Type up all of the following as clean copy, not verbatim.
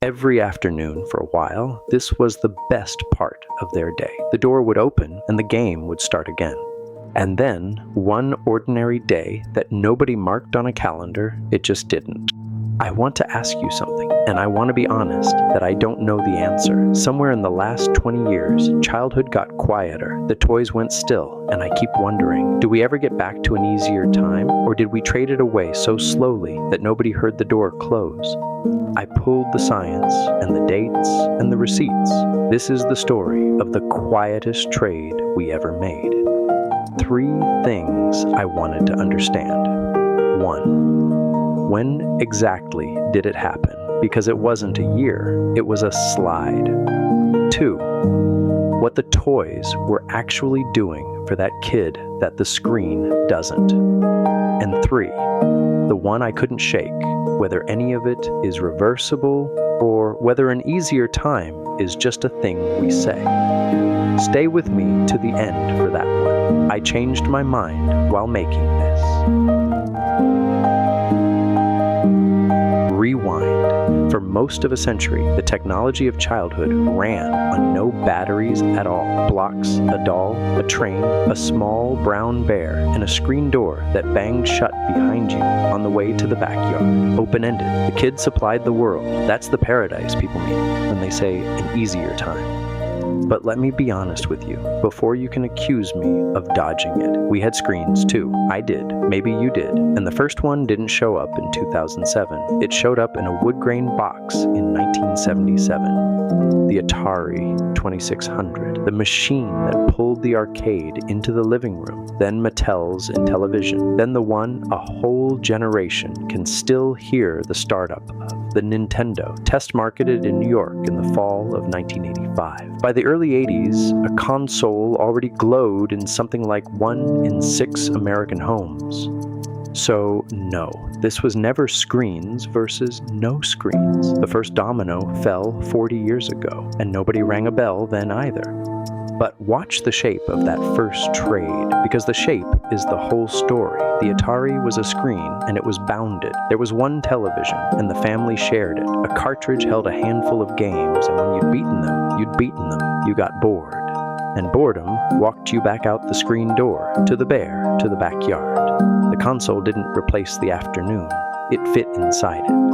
Every afternoon for a while, this was the best part of their day. The door would open and the game would start again. And then, one ordinary day that nobody marked on a calendar, it just didn't. I want to ask you something, and I want to be honest that I don't know the answer. Somewhere in the last 20 years, childhood got quieter, the toys went still, and I keep wondering, do we ever get back to an easier time, or did we trade it away so slowly that nobody heard the door close? I pulled the science, and the dates, and the receipts. This is the story of the quietest trade we ever made. 3 things I wanted to understand. 1. When exactly did it happen? Because it wasn't a year, it was a slide. 2. What the toys were actually doing for that kid that the screen doesn't. And 3. The one I couldn't shake, whether any of it is reversible or whether an easier time is just a thing we say. Stay with me to the end for that one. I changed my mind while making this. Rewind. For most of a century, the technology of childhood ran on no batteries at all. Blocks, a doll, a train, a small brown bear, and a screen door that banged shut behind you on the way to the backyard. Open-ended. The kid supplied the world. That's the paradise people mean when they say an easier time. But let me be honest with you, before you can accuse me of dodging it. We had screens too. I did. Maybe you did. And the first one didn't show up in 2007. It showed up in a wood grain box in 1977. The Atari 2600. The machine that pulled the arcade into the living room. Then Mattel's Intellivision. Then the one a whole generation can still hear the startup of. The Nintendo, test marketed in New York in the fall of 1985. By the early 80s, a console already glowed in something like 1 in 6 American homes. So no, this was never screens versus no screens. The first domino fell 40 years ago, and nobody rang a bell then either. But watch the shape of that first trade, because the shape is the whole story. The Atari was a screen, and it was bounded. There was one television, and the family shared it. A cartridge held a handful of games, and when you'd beaten them, you got bored. And boredom walked you back out the screen door, to the bear, to the backyard. The console didn't replace the afternoon. It fit inside it.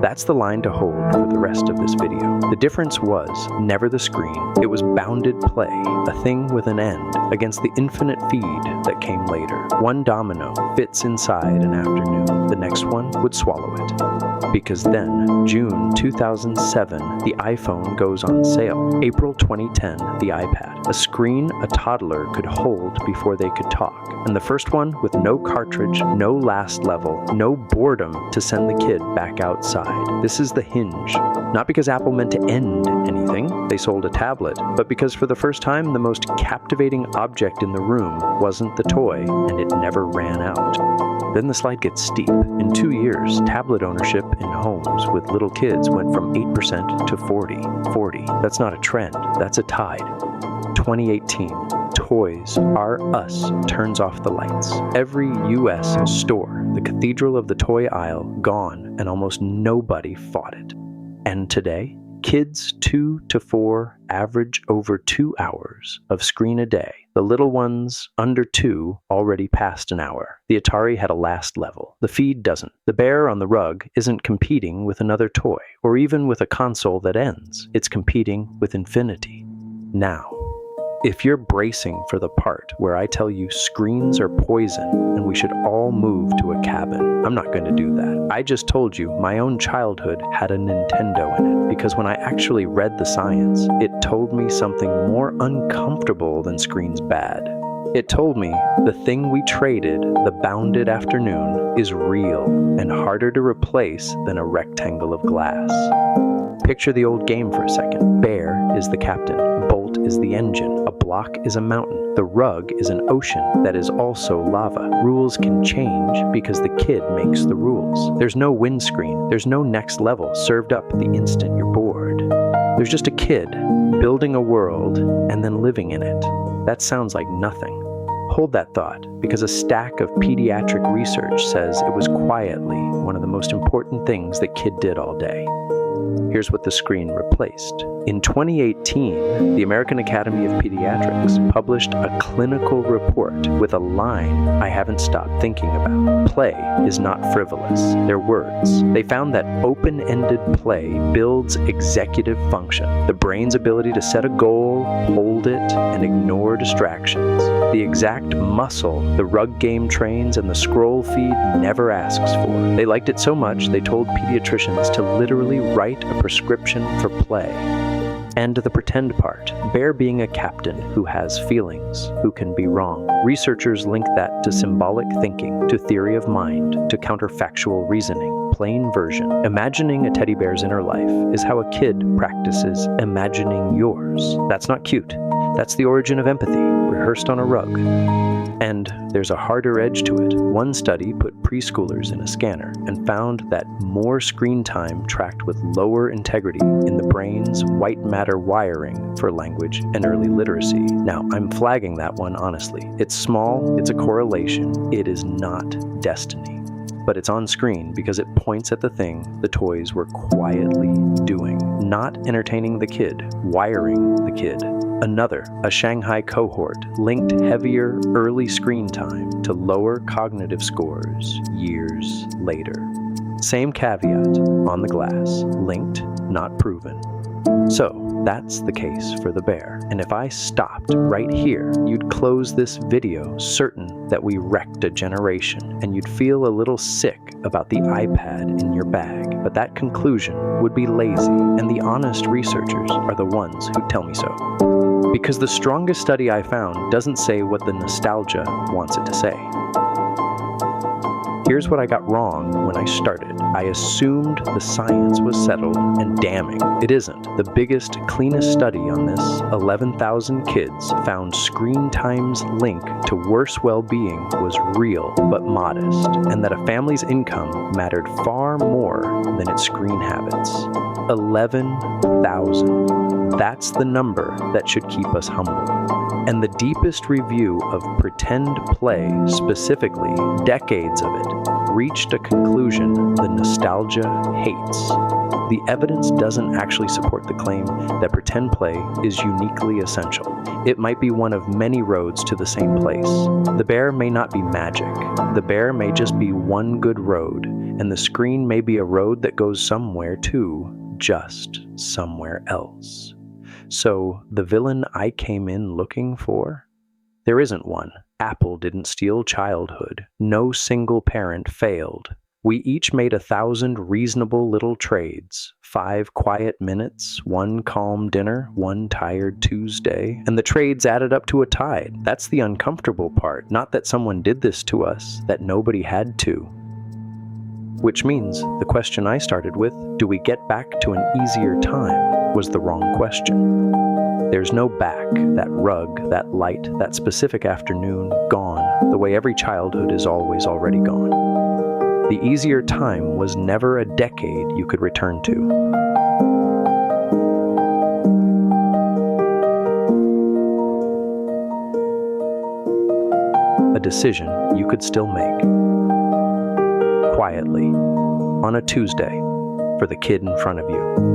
That's the line to hold for the rest of this video. The difference was never the screen. It was bounded play, a thing with an end, against the infinite feed that came later. One domino fits inside an afternoon. The next one would swallow it. Because then, June 2007, the iPhone goes on sale. April 2010, the iPad. A screen a toddler could hold before they could talk. And the first one with no cartridge, no last level, no boredom to send the kid back outside. This is the hinge. Not because Apple meant to end anything, they sold a tablet, but because for the first time the most captivating object in the room wasn't the toy, and it never ran out. Then the slide gets steep. In 2 years, tablet ownership in homes with little kids went from 8% to 40. That's not a trend, that's a tide. 2018. Toys R Us turns off the lights. Every U.S. store, the cathedral of the toy aisle, gone, and almost nobody fought it. And today, kids 2 to 4 average over 2 hours of screen a day. The little ones under 2 already passed an hour. The Atari had a last level. The feed doesn't. The bear on the rug isn't competing with another toy, or even with a console that ends. It's competing with infinity. Now, if you're bracing for the part where I tell you screens are poison and we should all move to a cabin, I'm not going to do that. I just told you my own childhood had a Nintendo in it, because when I actually read the science, it told me something more uncomfortable than screens bad. It told me the thing we traded, the bounded afternoon, is real and harder to replace than a rectangle of glass. Picture the old game for a second. Bear is the captain. Bolt is the engine. A block is a mountain. The rug is an ocean that is also lava. Rules can change because the kid makes the rules. There's no windscreen. There's no next level served up the instant you're bored. There's just a kid building a world and then living in it. That sounds like nothing. Hold that thought, because a stack of pediatric research says it was quietly one of the most important things that kid did all day. Here's what the screen replaced. In 2018, the American Academy of Pediatrics published a clinical report with a line I haven't stopped thinking about. Play is not frivolous. They're words. They found that open-ended play builds executive function, the brain's ability to set a goal, hold it, and ignore distractions. The exact muscle the rug game trains and the scroll feed never asks for. They liked it so much they told pediatricians to literally write a prescription for play. And the pretend part, Bear being a captain who has feelings, who can be wrong. Researchers link that to symbolic thinking, to theory of mind, to counterfactual reasoning. Plain version. Imagining a teddy bear's inner life is how a kid practices imagining yours. That's not cute. That's the origin of empathy, rehearsed on a rug. And there's a harder edge to it. One study put preschoolers in a scanner and found that more screen time tracked with lower integrity in the brain's white matter wiring for language and early literacy. Now, I'm flagging that one honestly. It's small, it's a correlation, it is not destiny. But it's on screen because it points at the thing the toys were quietly doing. Not entertaining the kid, wiring the kid. Another, a Shanghai cohort, linked heavier early screen time to lower cognitive scores years later. Same caveat on the glass, linked, not proven. So, that's the case for the bear. And if I stopped right here, you'd close this video certain that we wrecked a generation, and you'd feel a little sick about the iPad in your bag. But that conclusion would be lazy, and the honest researchers are the ones who tell me so. Because the strongest study I found doesn't say what the nostalgia wants it to say. Here's what I got wrong when I started. I assumed the science was settled and damning. It isn't. The biggest, cleanest study on this, 11,000 kids, found screen time's link to worse well-being was real but modest, and that a family's income mattered far more than its screen habits. 11,000. That's the number that should keep us humble. And the deepest review of pretend play, specifically decades of it, reached a conclusion the nostalgia hates. The evidence doesn't actually support the claim that pretend play is uniquely essential. It might be one of many roads to the same place. The bear may not be magic. The bear may just be one good road, and the screen may be a road that goes somewhere too, just somewhere else. So, the villain I came in looking for? There isn't one. Apple didn't steal childhood. No single parent failed. We each made 1,000 reasonable little trades. 5 quiet minutes, 1 calm dinner, 1 tired Tuesday, and the trades added up to a tide. That's the uncomfortable part, not that someone did this to us, that nobody had to. Which means the question I started with, do we get back to an easier time, was the wrong question. There's no back, that rug, that light, that specific afternoon, gone, the way every childhood is always already gone. The easier time was never a decade you could return to. A decision you could still make. Quietly, on a Tuesday, for the kid in front of you.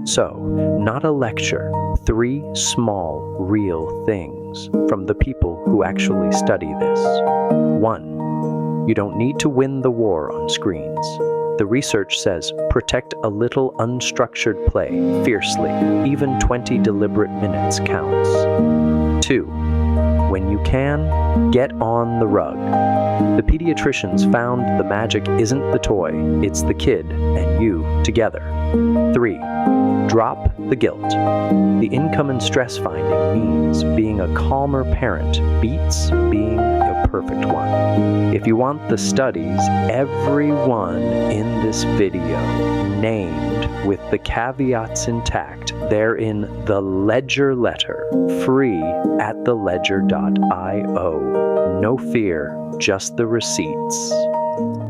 So, not a lecture, 3 small, real things from the people who actually study this. 1. You don't need to win the war on screens. The research says protect a little unstructured play fiercely. Even 20 deliberate minutes counts. 2. When you can, get on the rug. The pediatricians found the magic isn't the toy, it's the kid and you together. 3. Drop the guilt. The income and stress finding means being a calmer parent beats being a perfect one. If you want the studies, everyone in this video named with the caveats intact, they're in the TheLEDGR letter, free at TheLEDGR.io. No fear, just the receipts.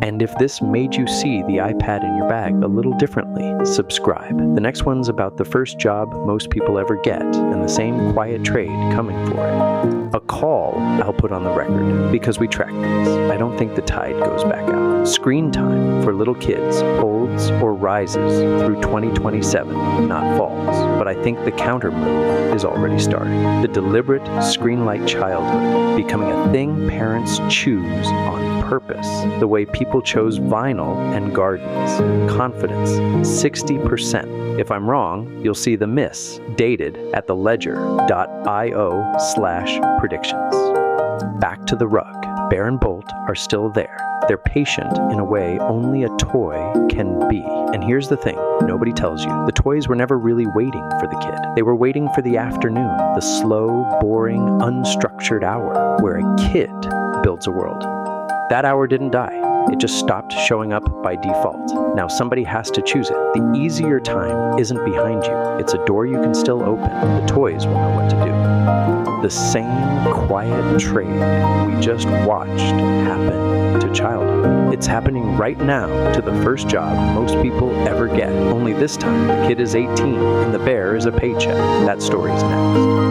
And if this made you see the iPad in your bag a little differently, subscribe. The next one's about the first job most people ever get and the same quiet trade coming for it. A call I'll put on the record because we track these. I don't think the tide goes back out. Screen time for little kids holds or rises through 2027, not falls. But I think the counter move is already starting. The deliberate screen-light childhood becoming a thing parents choose on purpose, the way people chose vinyl and gardens. Confidence, 60%. If I'm wrong, you'll see the miss dated at TheLEDGR.io/predictions. Back to the rug. Bear and Bolt are still there. They're patient in a way only a toy can be. And here's the thing nobody tells you. The toys were never really waiting for the kid. They were waiting for the afternoon, the slow, boring, unstructured hour where a kid builds a world. That hour didn't die. It just stopped showing up by default. Now somebody has to choose it. The easier time isn't behind you. It's a door you can still open. The toys will know what to do. The same quiet trade we just watched happen to childhood. It's happening right now to the first job most people ever get. Only this time the kid is 18 and the bear is a paycheck. That story's next.